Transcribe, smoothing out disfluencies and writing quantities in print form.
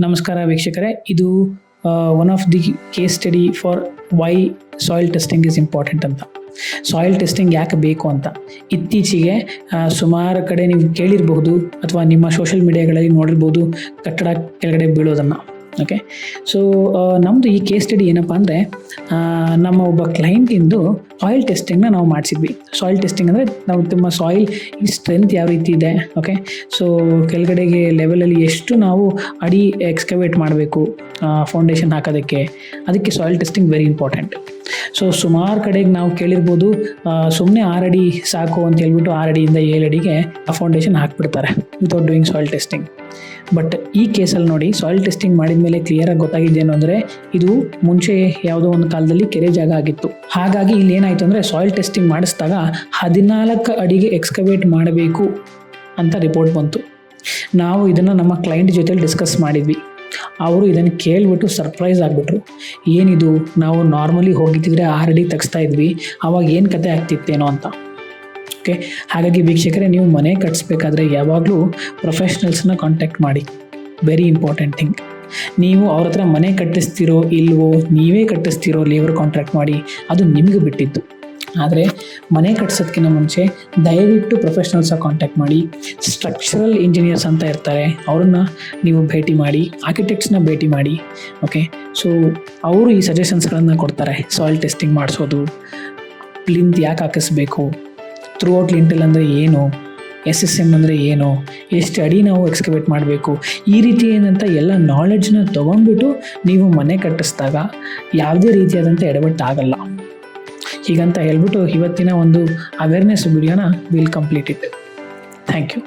ನಮಸ್ಕಾರ ವೀಕ್ಷಕರೇ, ಇದು one of the case study for why soil testing is important ಅಂತ. ಸಾಯಿಲ್ ಟೆಸ್ಟಿಂಗ್ ಯಾಕೆ ಬೇಕು ಅಂತ ಇತ್ತೀಚೆಗೆ ಸುಮಾರು ಕಡೆ ನೀವು ಕೇಳಿರಬಹುದು ಅಥವಾ ನಿಮ್ಮ ಸೋಷಿಯಲ್ ಮೀಡಿಯಾಗಳಲ್ಲಿ ನೋಡಿರ್ಬೋದು ಕಟ್ಟಡ ಕೆಳಗಡೆ ಬೀಳೋದನ್ನು. ಓಕೆ, ಸೊ ನಮ್ಮದು ಈ ಕೇಸ್ ಸ್ಟಡಿ ಏನಪ್ಪ ಅಂದರೆ, ನಮ್ಮ ಒಬ್ಬ ಕ್ಲೈಂಟಿಂದು ಸಾಯಿಲ್ ಟೆಸ್ಟಿಂಗ್ನ ನಾವು ಮಾಡಿಸಿದ್ವಿ. ಸಾಯಿಲ್ ಟೆಸ್ಟಿಂಗ್ ಅಂದರೆ ನಾವು ತುಂಬ ಸಾಯಿಲ್ ಸ್ಟ್ರೆಂತ್ ಯಾವ ರೀತಿ ಇದೆ, ಓಕೆ, ಸೊ ಕೆಳಗಡೆಗೆ ಲೆವೆಲಲ್ಲಿ ಎಷ್ಟು ನಾವು ಅಡಿ ಎಕ್ಸ್ಕವೇಟ್ ಮಾಡಬೇಕು ಫೌಂಡೇಶನ್ ಹಾಕೋದಕ್ಕೆ, ಅದಕ್ಕೆ soil testing very important. So ಸುಮಾರು ಕಡೆಗೆ ನಾವು ಕೇಳಿರ್ಬೋದು, ಸುಮ್ಮನೆ 6 ಅಡಿ ಸಾಕು ಅಂತ ಹೇಳ್ಬಿಟ್ಟು 6 ಅಡಿಯಿಂದ 7 ಅಡಿಗೆ ಆ ಫೌಂಡೇಶನ್ ಹಾಕ್ಬಿಡ್ತಾರೆ without doing soil testing. But ಈ ಕೇಸಲ್ಲಿ ನೋಡಿ, ಸಾಯಿಲ್ ಟೆಸ್ಟಿಂಗ್ ಮಾಡಿದ ಮೇಲೆ ಕ್ಲಿಯರಾಗಿ ಗೊತ್ತಾಗಿದ್ದೇನು ಅಂದರೆ, ಇದು ಮುಂಚೆ ಯಾವುದೋ ಒಂದು ಕಾಲದಲ್ಲಿ ಕೆರೆ ಜಾಗ ಆಗಿತ್ತು. ಹಾಗಾಗಿ ಇಲ್ಲಿ ಏನಾಯಿತು ಅಂದರೆ, ಸಾಯಿಲ್ ಟೆಸ್ಟಿಂಗ್ ಮಾಡಿಸಿದಾಗ 14 ಅಡಿಗೆ ಎಕ್ಸ್ಕವೇಟ್ ಮಾಡಬೇಕು ಅಂತ ರಿಪೋರ್ಟ್ ಬಂತು. ನಾವು ಇದನ್ನು ನಮ್ಮ ಕ್ಲೈಂಟ್ ಜೊತೆಲಿ ಡಿಸ್ಕಸ್ ಮಾಡಿದ್ವಿ. ಅವರು ಇದನ್ನು ಕೇಳಿಬಿಟ್ಟು ಸರ್ಪ್ರೈಸ್ ಆಗಿಬಿಟ್ರು. ಏನಿದು, ನಾವು ನಾರ್ಮಲಿ ಹೋಗಿದ್ದಿದ್ರೆ 6 ಅಡಿ ತೆಗೆಸ್ತಾ ಇದ್ವಿ, ಆವಾಗ ಏನು ಕತೆ ಆಗ್ತಿತ್ತೇನೋ ಅಂತ. ಓಕೆ, ಹಾಗಾಗಿ ವೀಕ್ಷಕರೇ, ನೀವು ಮನೆ ಕಟ್ಟಿಸ್ಬೇಕಾದ್ರೆ ಯಾವಾಗಲೂ ಪ್ರೊಫೆಷ್ನಲ್ಸ್ನ ಕಾಂಟ್ಯಾಕ್ಟ್ ಮಾಡಿ. Very important thing. ನೀವು ಅವ್ರ ಹತ್ರ ಮನೆ ಕಟ್ಟಿಸ್ತಿರೋ ಇಲ್ವೋ, ನೀವೇ ಕಟ್ಟಿಸ್ತಿರೋ ಲೇಬರ್ ಕಾಂಟ್ರಾಕ್ಟ್ ಮಾಡಿ, ಅದು ನಿಮಗೆ ಬಿಟ್ಟಿದ್ದು. ಆದರೆ ಮನೆ ಕಟ್ಸೋದಕ್ಕಿಂತ ಮುಂಚೆ ದಯವಿಟ್ಟು ಪ್ರೊಫೆಷ್ನಲ್ಸಾಗಿ ಕಾಂಟ್ಯಾಕ್ಟ್ ಮಾಡಿ. ಸ್ಟ್ರಕ್ಚರಲ್ ಇಂಜಿನಿಯರ್ಸ್ ಅಂತ ಇರ್ತಾರೆ, ಅವ್ರನ್ನ ನೀವು ಭೇಟಿ ಮಾಡಿ, ಆರ್ಕಿಟೆಕ್ಟ್ಸ್ನ ಭೇಟಿ ಮಾಡಿ. ಓಕೆ, ಸೊ ಅವರು ಈ ಸಜೆಷನ್ಸ್ಗಳನ್ನು ಕೊಡ್ತಾರೆ. ಸಾಯಿಲ್ ಟೆಸ್ಟಿಂಗ್ ಮಾಡಿಸೋದು, ಪ್ಲಿಂತ್ ಯಾಕೆ ಹಾಕಿಸ್ಬೇಕು, ಥ್ರೂ ಔಟ್ ಲಿಂಟಲ್ ಅಂದರೆ ಏನು, SSM ಅಂದರೆ ಏನು, ಎಷ್ಟು ಅಡಿ ನಾವು ಎಕ್ಸ್ಕವೇಟ್ ಮಾಡಬೇಕು, ಈ ರೀತಿ ಏನಂತ ಎಲ್ಲ ನಾಲೆಡ್ಜ್ನ ತೊಗೊಂಡ್ಬಿಟ್ಟು ನೀವು ಮನೆ ಕಟ್ಟಿಸಿದಾಗ ಯಾವುದೇ ರೀತಿಯಾದಂಥ ಎಡವಟ್ಟಾಗಲ್ಲ. ಹೀಗಂತ ಹೇಳ್ಬಿಟ್ಟು ಇವತ್ತಿನ ಒಂದು ಅವೇರ್ನೆಸ್ ವಿಡಿಯೋನ will complete it. Thank you.